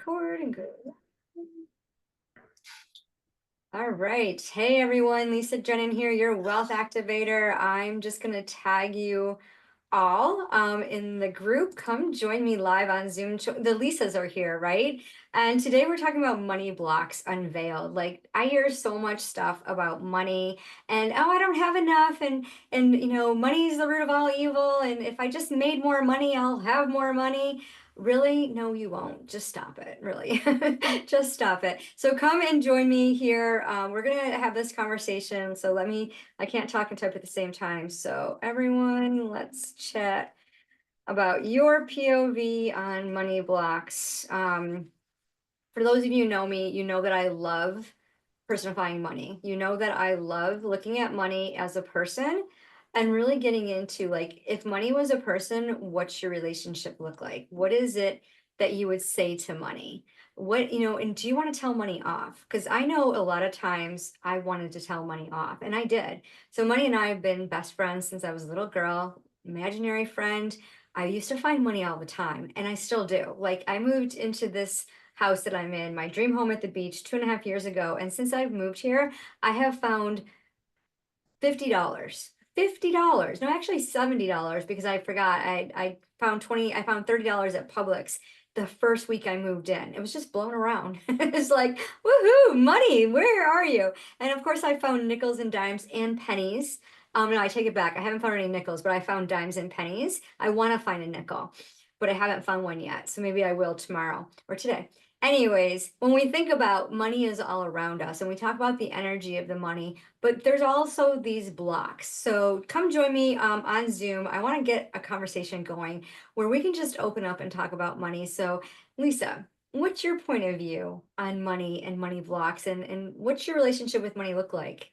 Record and go. All right. Hey everyone, Lisa Drennan here, your wealth activator. I'm just going to tag you all in the group. Come join me live on Zoom. The Lisas are here, right? And today we're talking about money blocks unveiled. Like I hear so much stuff about money and oh, I don't have enough and money is the root of all evil and if I just made more money, I'll have more money. Really? No, you won't. Just stop it. Really. Just stop it. So come and join me here. We're going to have this conversation. So I can't talk and type at the same time. So everyone, let's chat about your POV on money blocks. For those of you who know me, you know that I love personifying money. You know that I love looking at money as a person and really getting into like, if money was a person, what's your relationship look like? What is it that you would say to money? And do you want to tell money off? Because I know a lot of times I wanted to tell money off, and I did. So money and I have been best friends since I was a little girl, imaginary friend. I used to find money all the time, and I still do. Like I moved into this house that I'm in, my dream home at the beach 2.5 years ago. And since I've moved here, I have found $50. $50. No, actually $70 because I forgot. I found $30 at Publix the first week I moved in. It was just blown around. It's like, woohoo, money, where are you? And of course I found nickels and dimes and pennies. No, I take it back. I haven't found any nickels, but I found dimes and pennies. I want to find a nickel, but I haven't found one yet. So maybe I will tomorrow or today. Anyways, when we think about money is all around us and we talk about the energy of the money, but there's also these blocks. So come join me on Zoom. I want to get a conversation going where we can just open up and talk about money. So Lisa, what's your point of view on money and money blocks and what's your relationship with money look like?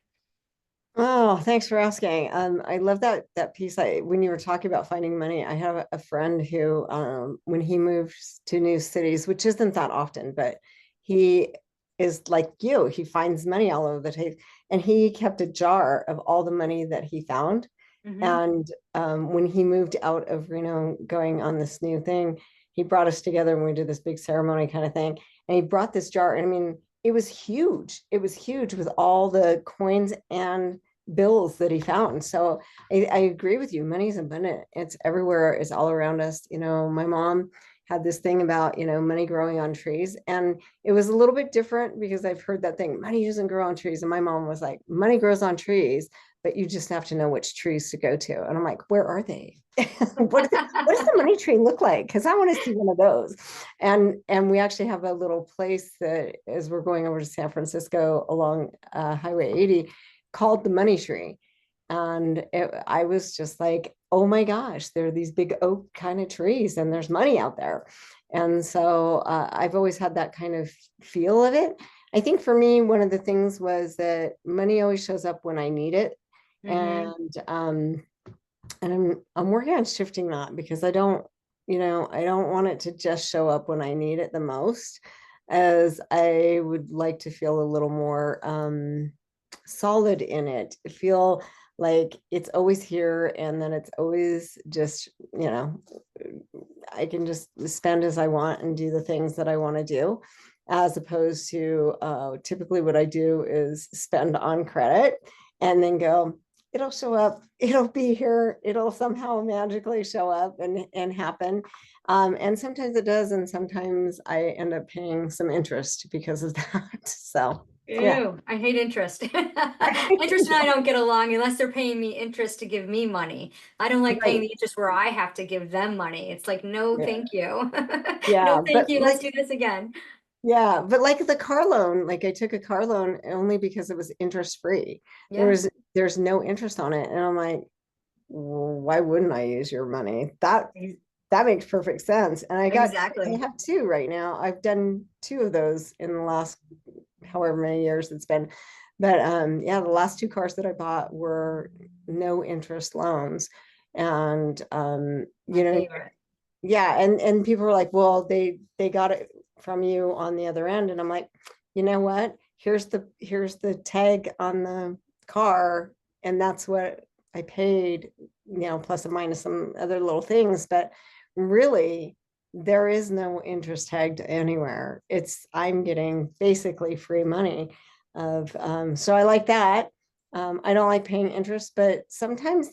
Oh, thanks for asking. I love that piece. When you were talking about finding money, I have a friend who, when he moves to new cities, which isn't that often, but he is like you. He finds money all over the place, and he kept a jar of all the money that he found. Hmm. And when he moved out of Reno, going on this new thing, he brought us together and we did this big ceremony kind of thing. And he brought this jar, and I mean, it was huge. It was huge with all the coins and bills that he found. So I agree with you. Money's abundant. It's everywhere. It's all around us. My mom had this thing about, money growing on trees. And it was a little bit different because I've heard that thing, money doesn't grow on trees. And my mom was like, money grows on trees, but you just have to know which trees to go to. And I'm like, where are they? What does the money tree look like? Because I want to see one of those. And we actually have a little place that as we're going over to San Francisco along Highway 80 called the money tree. And I was just like, oh my gosh, there are these big oak kind of trees and there's money out there. And so I've always had that kind of feel of it. I think for me, one of the things was that money always shows up when I need it. Hmm. And I'm working on shifting that because I don't want it to just show up when I need it the most, as I would like to feel a little more solid in it, feel like it's always here and then it's always just, I can just spend as I want and do the things that I want to do, as opposed to typically what I do is spend on credit and then go, it'll show up, it'll be here, it'll somehow magically show up and happen. And sometimes it does, and sometimes I end up paying some interest because of that. So, yeah. Ew, I hate interest. Interest and I don't get along unless they're paying me interest to give me money. I don't like paying Right. the interest where I have to give them money. It's like, no, Yeah. thank you. No, Yeah. thank But you. Let's do this again. like the car loan, like I took a car loan only because it was interest free. There Yeah, was there's no interest on it. And I'm like, well, why wouldn't I use your money? That makes perfect sense. And I exactly. have two right now. I've done two of those in the last however many years it's been. But yeah, the last two cars that I bought were no interest loans. And My favorite. yeah, and people were like, well, they got it from you on the other end. And I'm like, you know what? Here's the tag on the car, and that's what I paid, plus and minus some other little things. But really, there is no interest tagged anywhere. I'm getting basically free money of, so I like that. I don't like paying interest, but sometimes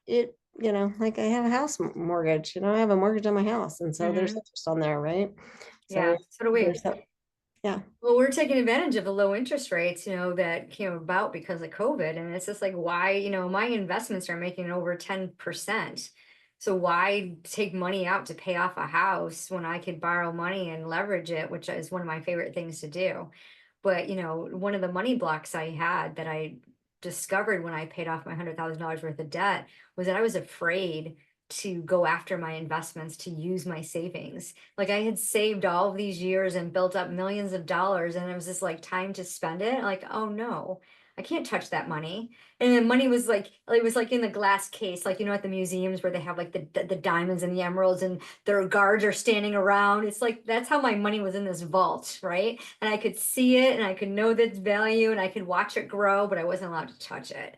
like I have a house mortgage, I have a mortgage on my house. And so there's Hmm. interest on there, right? So Yeah, so do we. there's that. Yeah. Well, we're taking advantage of the low interest rates, that came about because of COVID. And it's just like, why, my investments are making over 10%. So why take money out to pay off a house when I could borrow money and leverage it, which is one of my favorite things to do. But, one of the money blocks I had that I discovered when I paid off my $100,000 worth of debt was that I was afraid to go after my investments, to use my savings. Like I had saved all of these years and built up millions of dollars, and it was just like time to spend it. Like, oh no, I can't touch that money. And the money was like, it was like in the glass case, like, at the museums where they have like the diamonds and the emeralds and their guards are standing around. It's like, that's how my money was in this vault, right? And I could see it and I could know its value and I could watch it grow, but I wasn't allowed to touch it.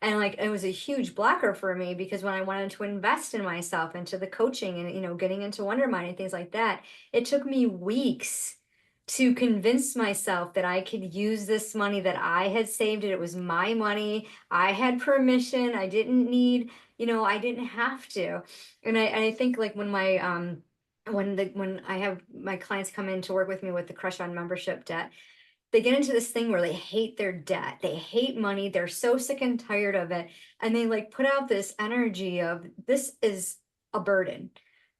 And like it was a huge blocker for me because when I wanted to invest in myself, into the coaching and getting into Wonder Mind and things like that, it took me weeks to convince myself that I could use this money, that I had saved it. It was my money. I had permission. I didn't need, I didn't have to. And I think like when my when I have my clients come in to work with me with the crush on membership debt, they get into this thing where they hate their debt. They hate money. They're so sick and tired of it. And they like put out this energy of this is a burden.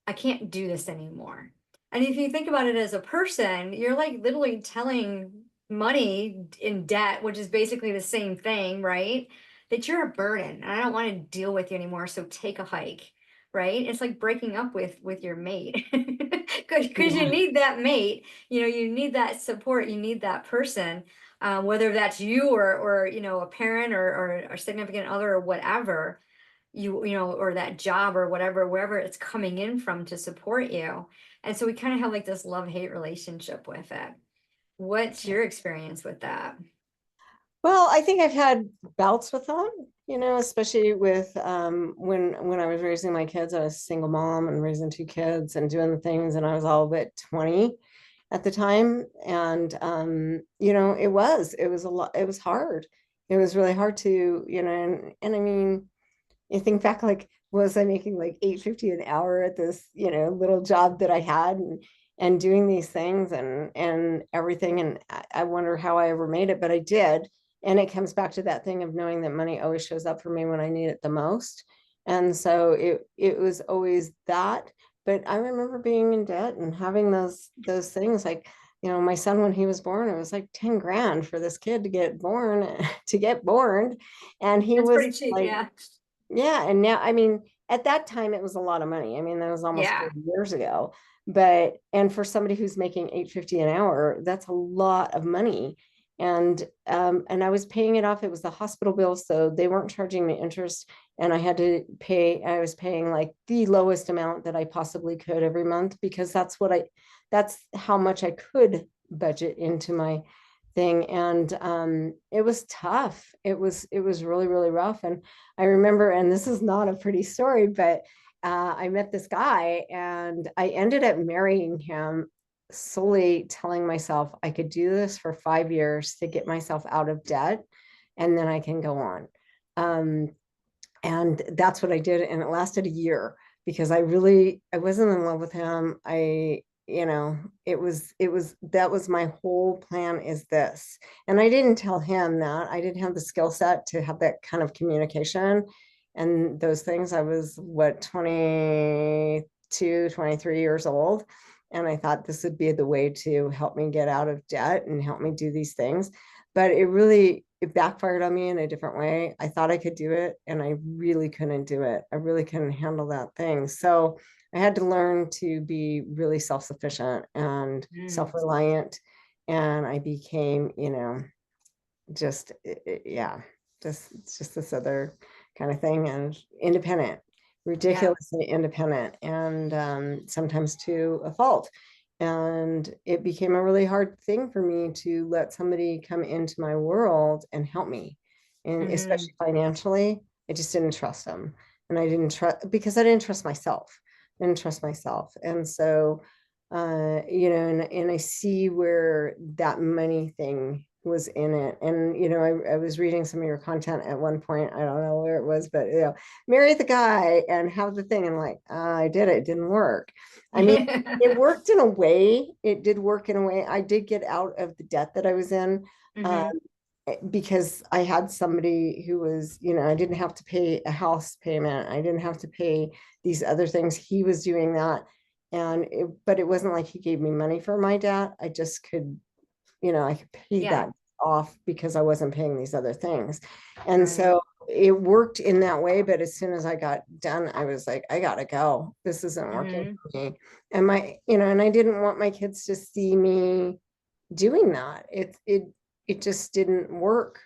I can't do this anymore. And if you think about it as a person, you're like literally telling money in debt, which is basically the same thing, right? That you're a burden and I don't want to deal with you anymore. So take a hike, right? It's like breaking up with your mate because you Yeah. need that mate, you need that support, you need that person, whether that's you or a parent or a significant other or whatever, or that job or whatever, wherever it's coming in from to support you. And so we kind of have like this love-hate relationship with it. What's your experience with that? Well, I think I've had bouts with them, especially with when I was raising my kids. I was a single mom and raising two kids and doing the things, and I was all but 20 at the time. And it was a lot, it was hard. It was really hard to, and I mean, you think back, like, was I making like 850 an hour at this, little job that I had, and doing these things and everything. And I wonder how I ever made it, but I did. And it comes back to that thing of knowing that money always shows up for me when I need it the most. And so it was always that. But I remember being in debt and having those things like, my son, when he was born, it was like 10 grand for this kid to get born, to get born. And he That's was pretty cheap, like, yeah. yeah, and now, I mean, at that time it was a lot of money. I mean, that was almost Yeah. 40 years ago. But and for somebody who's making 850 an hour, that's a lot of money. And I was paying it off. It was the hospital bill, so they weren't charging me interest. And I was paying like the lowest amount that I possibly could every month because that's how much I could budget into my thing. And it was tough. It was really, really rough. And I remember, and this is not a pretty story, but I met this guy and I ended up marrying him solely telling myself I could do this for 5 years to get myself out of debt and then I can go on. Um, and that's what I did. And it lasted a year because I wasn't in love with him. That was my whole plan, is this. And I didn't tell him that. I didn't have the skill set to have that kind of communication and those things. I was what, 22, 23 years old. And I thought this would be the way to help me get out of debt and help me do these things. But it backfired on me in a different way. I thought I could do it and I really couldn't do it. I really couldn't handle that thing. So I had to learn to be really self-sufficient and Mm. self-reliant. And I became, yeah, just this other kind of thing, and independent, Yeah. ridiculously independent, and sometimes to a fault. And it became a really hard thing for me to let somebody come into my world and help me, and Hmm. especially financially. I just didn't trust them, and I didn't trust because I didn't trust myself. didn't trust myself. And so, and I see where that money thing was in it. And, I was reading some of your content at one point. I don't know where it was, but, marry the guy and have the thing. And like, I did it. It didn't work. I mean, it worked in a way. It did work in a way. I did get out of the debt that I was in. Um, Hmm. because I had somebody who was, I didn't have to pay a house payment. I didn't have to pay these other things. He was doing that. But it wasn't like he gave me money for my debt. I just could, I could pay Yeah. that off because I wasn't paying these other things. And Right. so it worked in that way. But as soon as I got done, I was like, I gotta go. This isn't working Hmm. for me. And I didn't want my kids to see me doing that. It just didn't work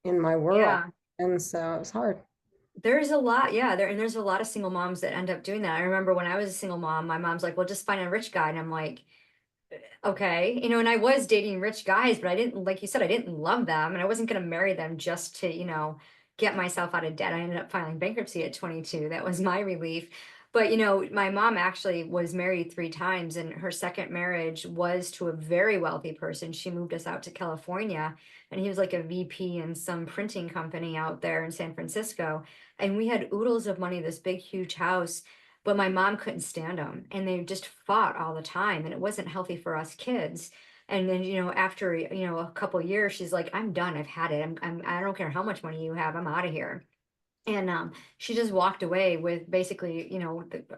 in my world. Yeah. And so it was hard. There's a lot, yeah, there's a lot of single moms that end up doing that. I remember when I was a single mom, my mom's like, well, just find a rich guy. And I'm like, okay, and I was dating rich guys, but I didn't, like you said, I didn't love them, and I wasn't going to marry them just to, get myself out of debt. I ended up filing bankruptcy at 22. That was my relief. But, my mom actually was married 3 times, and her second marriage was to a very wealthy person. She moved us out to California, and he was like a VP in some printing company out there in San Francisco. And we had oodles of money, this big, huge house, but my mom couldn't stand them, and they just fought all the time, and it wasn't healthy for us kids. And then, after, a couple years, she's like, I'm done. I've had it. I don't care how much money you have. I'm out of here. And she just walked away with basically,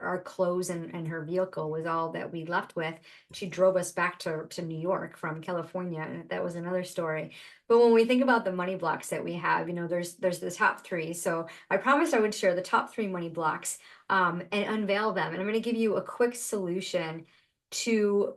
our clothes, and her vehicle was all that we left with. She drove us back to New York from California, and that was another story. But when we think about the money blocks that we have, there's the top three. So I promised I would share the top three money blocks, and unveil them. And I'm going to give you a quick solution to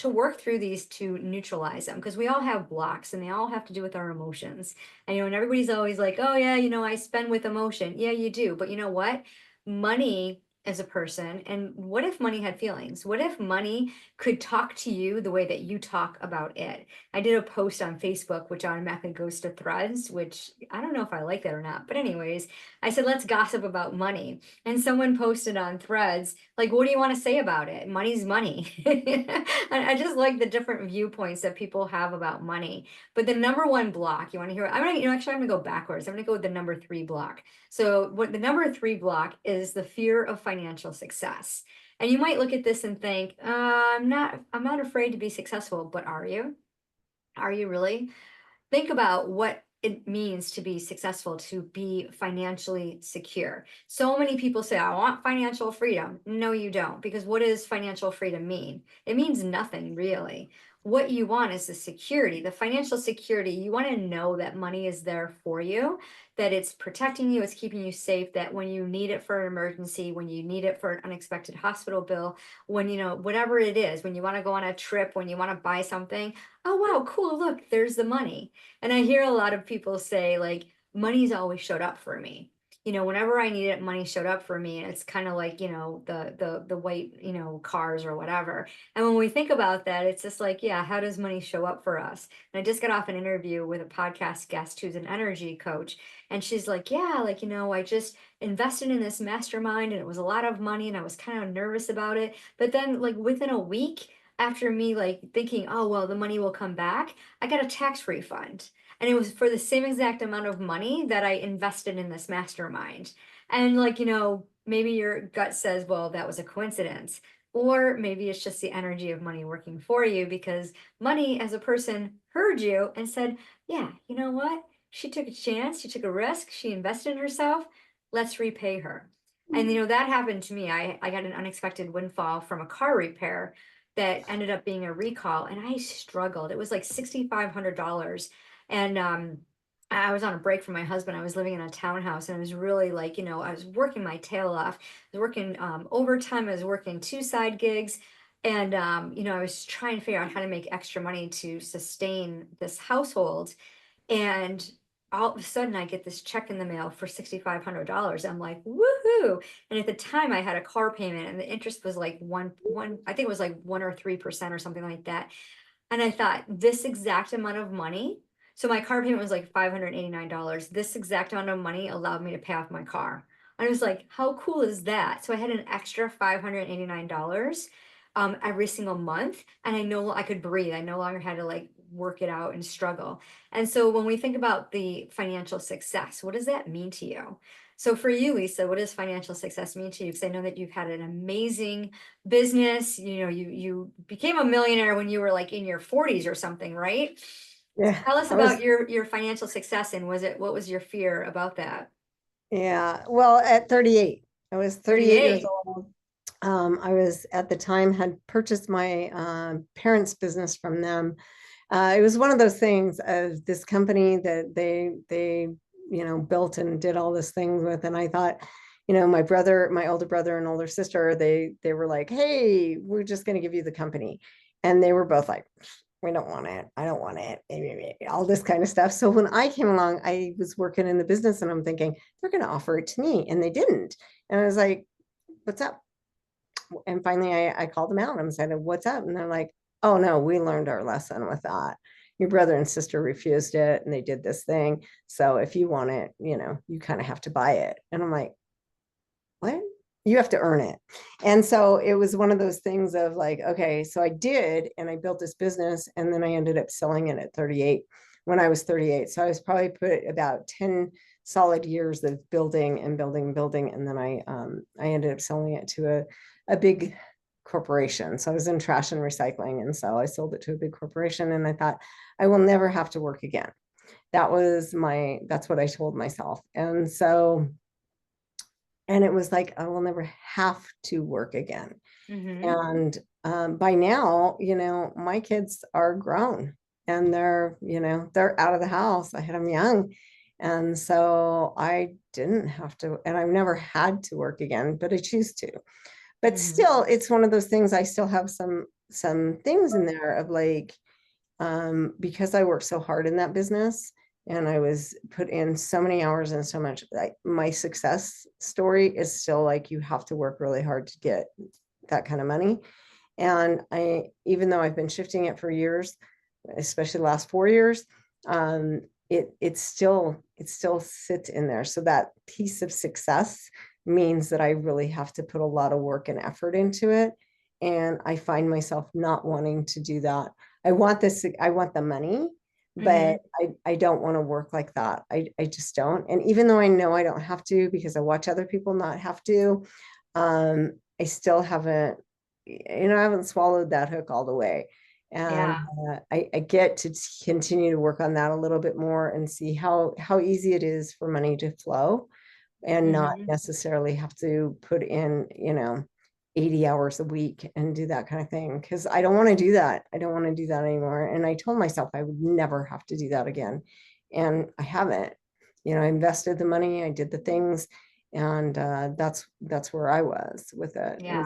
work through these to neutralize them, because we all have blocks, and they all have to do with our emotions. And everybody's always like, oh yeah, I spend with emotion. Yeah, you do. But you know what? Money is a person. And what if money had feelings? What if money could talk to you the way that you talk about it? I did a post on Facebook, which automatically goes to threads, which I don't know if I like that or not. But anyways, I said, let's gossip about money. And someone posted on threads, like, what do you want to say about it? Money's money. I just like the different viewpoints that people have about money. But the number one block, you want to hear? I'm gonna, actually, I'm gonna go backwards. I'm gonna go with the number three block. So, what the number three block is the fear of financial success. And you might look at this and think, I'm not afraid to be successful, but are you? Are you really? Think about what it means to be successful, to be financially secure. So many people say, I want financial freedom. No, you don't, because what does financial freedom mean? It means nothing really. What you want is the security, the financial security. You want to know that money is there for you, that it's protecting you, it's keeping you safe, that when you need it for an emergency, when you need it for an unexpected hospital bill, when, whatever it is, when you want to go on a trip, when you want to buy something, oh, wow, cool, look, there's the money. And I hear a lot of people say, like, money's always showed up for me. Whenever I need it, money showed up for me. And it's kind of like, the white, cars or whatever. And when we think about that, it's just like, yeah, how does money show up for us? And I just got off an interview with a podcast guest who's an energy coach. And she's like, yeah, like, I just invested in this mastermind, and it was a lot of money, and I was kind of nervous about it. But then, like, within a week, after me like thinking, oh well, the money will come back, I got a tax refund. And it was for the same exact amount of money that I invested in this mastermind. And like, maybe your gut says, well, that was a coincidence. Or maybe it's just the energy of money working for you, because money as a person heard you and said, yeah, you know what? She took a chance, she took a risk, she invested in herself. Let's repay her. And that happened to me. I got an unexpected windfall from a car repair that ended up being a recall, and I struggled. It was like $6,500. And I was on a break from my husband. I was living in a townhouse, and I was really like, I was working my tail off. I was working overtime. I was working 2 side gigs. And I was trying to figure out how to make extra money to sustain this household. And all of a sudden I get this check in the mail for $6,500. I'm like, woohoo. And at the time I had a car payment, and the interest was like I think it was like 1 or 3% or something like that. And I thought, this exact amount of money. So my car payment was like $589. This exact amount of money allowed me to pay off my car. And I was like, how cool is that? So I had an extra $589 every single month. And I could breathe. I no longer had to like work it out and struggle. And so when we think about the financial success, what does that mean to you? So for you, Lisa, what does financial success mean to you? Because I know that you've had an amazing business. You know, you became a millionaire when you were like in your 40s or something, right? Yeah, Tell us I about was, your financial success, and what was your fear about that? yeah, well, at 38, I was 38 years 38. old. I was at the time had purchased my parents' business from them. It was one of those things of this company that they built and did all this things with, and I thought, my older brother and older sister, they were like, "Hey, we're just going to give you the company," and they were both like, "We don't want it. I don't want it." All this kind of stuff. So when I came along, I was working in the business, and I'm thinking they're going to offer it to me, and they didn't. And I was like, "What's up?" And finally I called them out and said, "What's up?" And they're like, "Oh no, we learned our lesson with that. Your brother and sister refused it and they did this thing. So if you want it, you kind of have to buy it." And I'm like, "What?" You have to earn it. And so it was one of those things of like, okay, so I did, and I built this business, and then I ended up selling it at 38 when I was 38. So I was probably put about 10 solid years of building and building and building. And then I ended up selling it to a big corporation. So I was in trash and recycling. And so I sold it to a big corporation, and I thought I will never have to work again. That's what I told myself. And it was like, I will never have to work again. Mm-hmm. And by now, my kids are grown, and they're out of the house. I had them young. And so I didn't have to, and I've never had to work again, but I choose to. But Mm-hmm. still, it's one of those things. I still have some things in there of like, because I worked so hard in that business, and I was put in so many hours and so much, like my success story is still like, you have to work really hard to get that kind of money. And even though I've been shifting it for years, especially the last 4 years, it still sits in there. So that piece of success means that I really have to put a lot of work and effort into it. And I find myself not wanting to do that. I want the money, Mm-hmm. but I don't want to work like that. I just don't. And even though I know I don't have to, because I watch other people not have to, I still haven't, I haven't swallowed that hook all the way. And Yeah. I get to continue to work on that a little bit more and see how easy it is for money to flow and not Mm-hmm. necessarily have to put in, 80 hours a week and do that kind of thing. Cause I don't want to do that. I don't want to do that anymore. And I told myself I would never have to do that again. And I haven't. I invested the money, I did the things, and that's where I was with it. Yeah.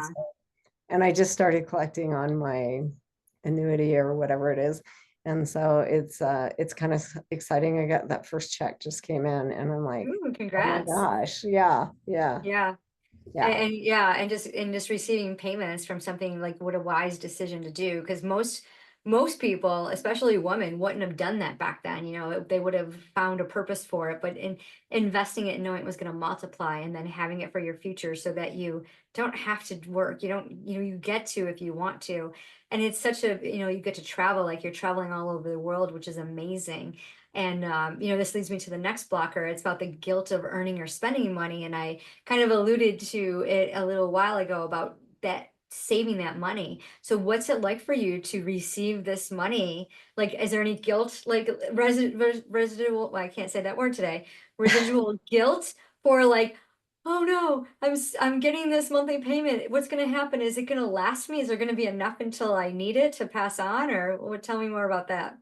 And I just started collecting on my annuity or whatever it is. And so it's kind of exciting. I got that first check just came in, and I'm like, Ooh, oh my congrats. gosh. Yeah, yeah, Yeah. yeah. And yeah, and just receiving payments from something like what a wise decision to do, because most people, especially women, wouldn't have done that back then. They would have found a purpose for it, but in investing it and knowing it was going to multiply and then having it for your future so that you don't have to work. You don't, you get to if you want to. And it's such a, you get to travel, like you're traveling all over the world, which is amazing. And this leads me to the next blocker. It's about the guilt of earning or spending money. And I kind of alluded to it a little while ago about that saving that money. So what's it like for you to receive this money? Like, is there any guilt, like residual, well, I can't say that word today, residual guilt for like, oh no, I'm getting this monthly payment. What's going to happen? Is it going to last me? Is there going to be enough until I need it to pass on? Or what? Tell me more about that.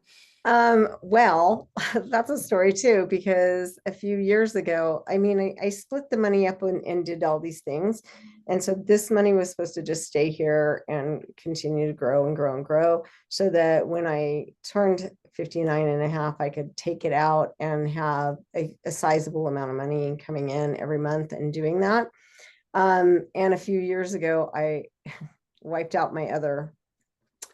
Well, that's a story too, because a few years ago, I mean, I split the money up and did all these things. And so this money was supposed to just stay here and continue to grow and grow and grow, so that when I turned 59 and a half, I could take it out and have a sizable amount of money coming in every month and doing that. And a few years ago, I wiped out my other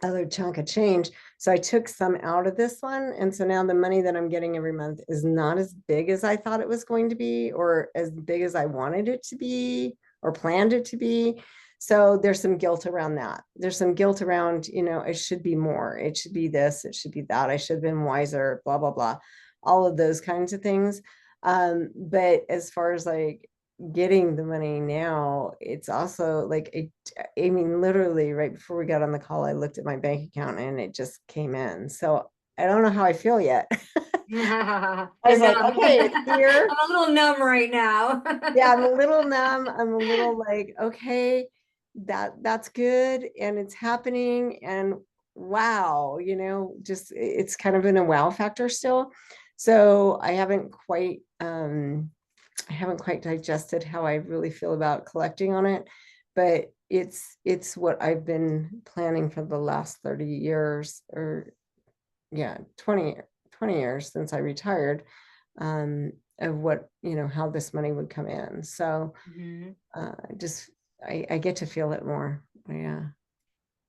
other chunk of change. So I took some out of this one. And so now the money that I'm getting every month is not as big as I thought it was going to be, or as big as I wanted it to be, or planned it to be. So there's some guilt around that. There's some guilt around, it should be more. It should be this, it should be that. I should have been wiser, blah, blah, blah. All of those kinds of things. But as far as like getting the money now, it's also like I mean, literally right before we got on the call, I looked at my bank account and it just came in. So I don't know how I feel yet. I You're was like, numb. okay, it's here. I'm a little numb right now. Yeah, I'm a little numb. I'm a little like, okay, that's good and it's happening. And wow, just it's kind of in a wow factor still. So I haven't quite digested how I really feel about collecting on it, but it's what I've been planning for the last 30 years, or yeah, 20 years since I retired, of what, how this money would come in. So Mhm. just I get to feel it more. Yeah.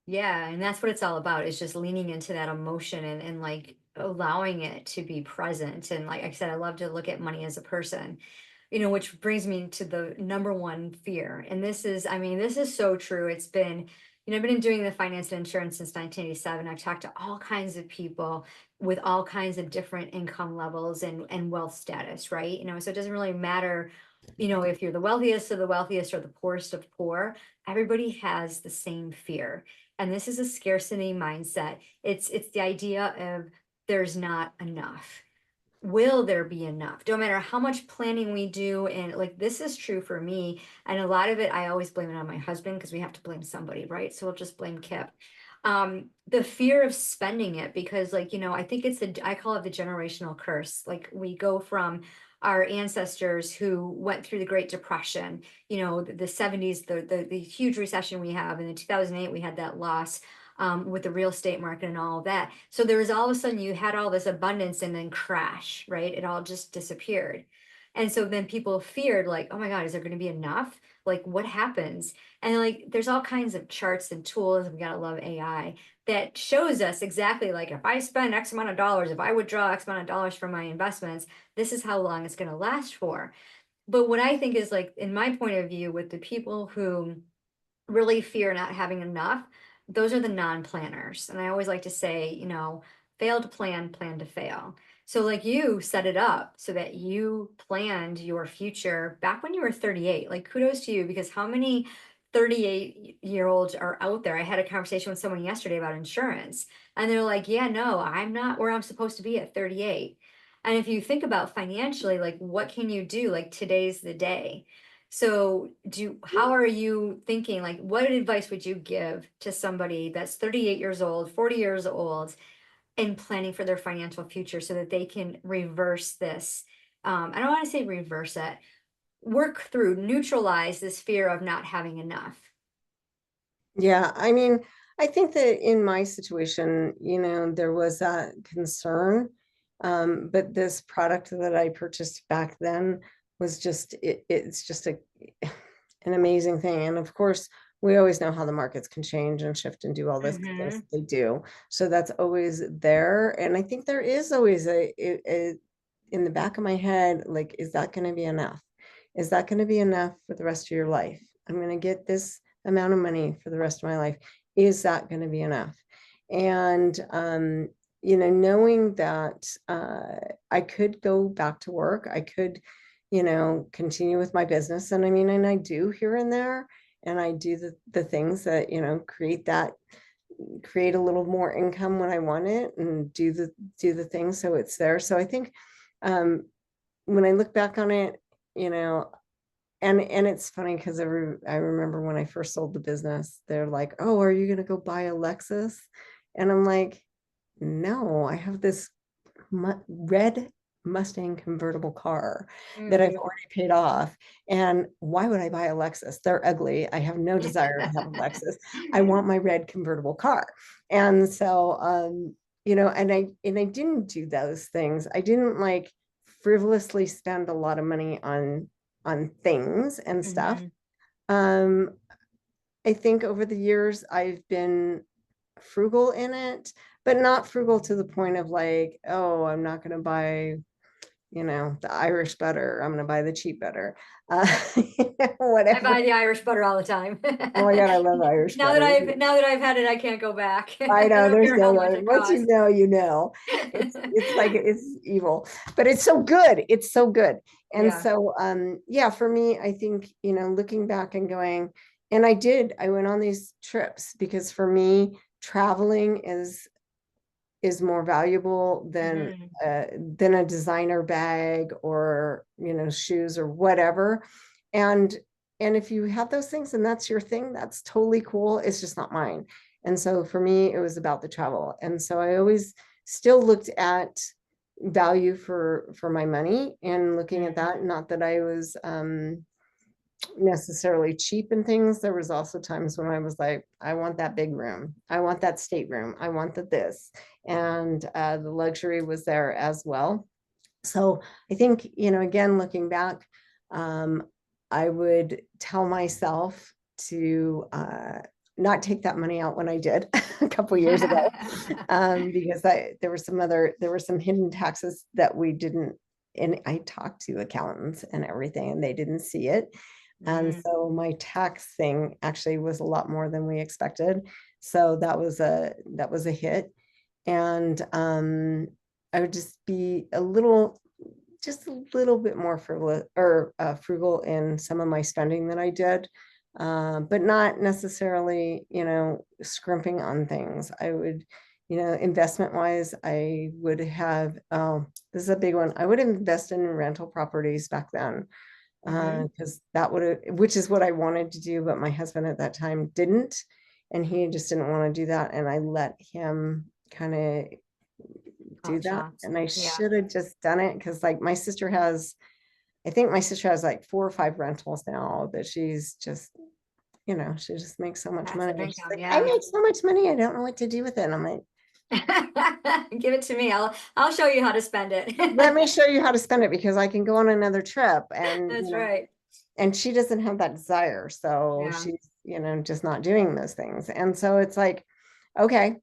Yeah, and that's what it's all about, is just leaning into that emotion and like allowing it to be present. And like I said, I love to look at money as a person, which brings me to the number one fear. And this is, I mean, this is so true. It's been, I've been doing the finance and insurance since 1987. I've talked to all kinds of people with all kinds of different income levels and wealth status, right? So it doesn't really matter, if you're the wealthiest or the poorest of poor, everybody has the same fear, and this is a scarcity mindset. It's the idea of there's not enough. Will there be enough? Don't matter how much planning we do, and like this is true for me. And a lot of it, I always blame it on my husband because we have to blame somebody, right? So we'll just blame Kip. The fear of spending it, because like, I think I call it the generational curse. Like we go from our ancestors who went through the Great Depression, the 70s, the huge recession we have, and in 2008 we had that loss, with the real estate market and all of that. So there was all of a sudden you had all this abundance and then crash, right? It all just disappeared. And so then people feared, like, oh my God, is there going to be enough? Like, what happens? And like, there's all kinds of charts and tools, and we gotta love AI, that shows us exactly like if I spend X amount of dollars, if I withdraw X amount of dollars from my investments, this is how long it's going to last for. But what I think is like, in my point of view, with the people who really fear not having enough, those are the non-planners. And I always like to say, fail to plan, plan to fail. So like you set it up so that you planned your future back when you were 38. Like kudos to you, because how many 38-year-olds are out there? I had a conversation with someone yesterday about insurance, and they're like, yeah, no, I'm not where I'm supposed to be at 38. And if you think about financially, like what can you do? Like today's the day. So how are you thinking? Like, what advice would you give to somebody that's 38 years old, 40 years old, and planning for their financial future so that they can reverse this? I don't want to say reverse it, work through, neutralize this fear of not having enough. Yeah, I mean, I think that in my situation, there was that concern. But this product that I purchased back then was it's just an amazing thing. And of course, we always know how the markets can change and shift and do all this because Mm-hmm. they do. So that's always there. And I think there is always in the back of my head, like, is that going to be enough? Is that going to be enough for the rest of your life? I'm going to get this amount of money for the rest of my life. Is that going to be enough? And knowing that I could go back to work, I could, continue with my business. And I mean, and I do here and there, and I do the things that, create a little more income when I want it, and do the things so it's there. So I think um, when I look back on it, you know, and it's funny because I remember when I first sold the business, they're like, "Oh, are you going to go buy a Lexus?" And I'm like, "No, I have this red Mustang convertible car that I've Mm. already paid off. And why would I buy a Lexus? They're ugly. I have no desire to have a Lexus. I want my red convertible car." And so, and I didn't do those things. I didn't like frivolously spend a lot of money on things and stuff. Mhm. Um, I think over the years I've been frugal in it, but not frugal to the point of like, oh, I'm not going to buy, the Irish butter. I'm going to buy the cheap butter. I Whatever. buy the Irish butter all the time. Oh my God, I love Irish Now that butter. I've had it, I can't go back. I I know don't there's care no how much way. it Once costs. you know. It's like it's evil, but it's so good. It's so good. And Yeah. so yeah, for me, I think, looking back and going, and I went on these trips because for me, traveling is more valuable Mhm. than a designer bag or shoes or whatever. And if you have those things and that's your thing, that's totally cool. It's just not mine. And so for me, it was about the travel. And so I always still looked at value for my money and looking at Mhm. that. Not that I was necessarily cheap and things. There was also times when I was like, I want that big room. I want that stateroom. I want this. And the luxury was there as well. So I think, again, looking back, um, I would tell myself to not take that money out when I did a couple years ago, because there were some hidden taxes that we didn't, and I talked to accountants and everything, and they didn't see it. And Mhm. so my tax thing actually was a lot more than we expected. So that was a hit. And I would just be just a little bit more frugal in some of my spending than I did, but not necessarily, scrimping on things. I would, investment wise, I would have, oh, this is a big one. I would invest in rental properties back then, Mhm. because which is what I wanted to do, but my husband at that time didn't, and he just didn't want to do that. And I let him kind of Call do that. shots. And I Yeah. should have just done it because like I think my sister has like 4 or 5 rentals now that she's just, she just makes so much money. Passive She's income. like, I Yeah. make so much money, I don't know what to do with it. And I'm like, Give it to me. I'll show you how to spend it. let me show you how to spend it because I can go on another trip. And, That's right. and she doesn't have that desire. So Yeah. she's, just not doing those things. And so it's like, okay,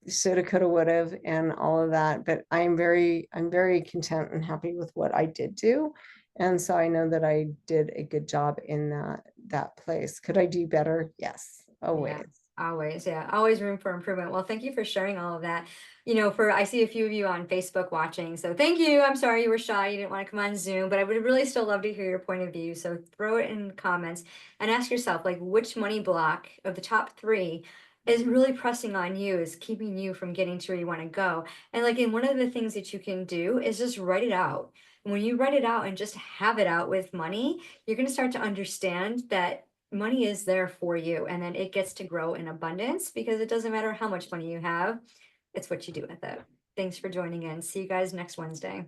shoulda, coulda, would have, and all of that. But I'm very content and happy with what I did do. And so I know that I did a good job in that place. Could I do better? Yes, Yeah, always. always. Yeah, always room for improvement. Well, thank you for sharing all of that. I see a few of you on Facebook watching. So thank you. I'm sorry you were shy. You didn't want to come on Zoom, but I would really still love to hear your point of view. So throw it in the comments and ask yourself, like, which money block of the top three is really pressing on you, is keeping you from getting to where you want to go. And like, and one of the things that you can do is just write it out. And when you write it out and just have it out with money, you're going to start to understand that money is there for you, and then it gets to grow in abundance because it doesn't matter how much money you have, it's what you do with it. Thanks for joining in. See you guys next Wednesday.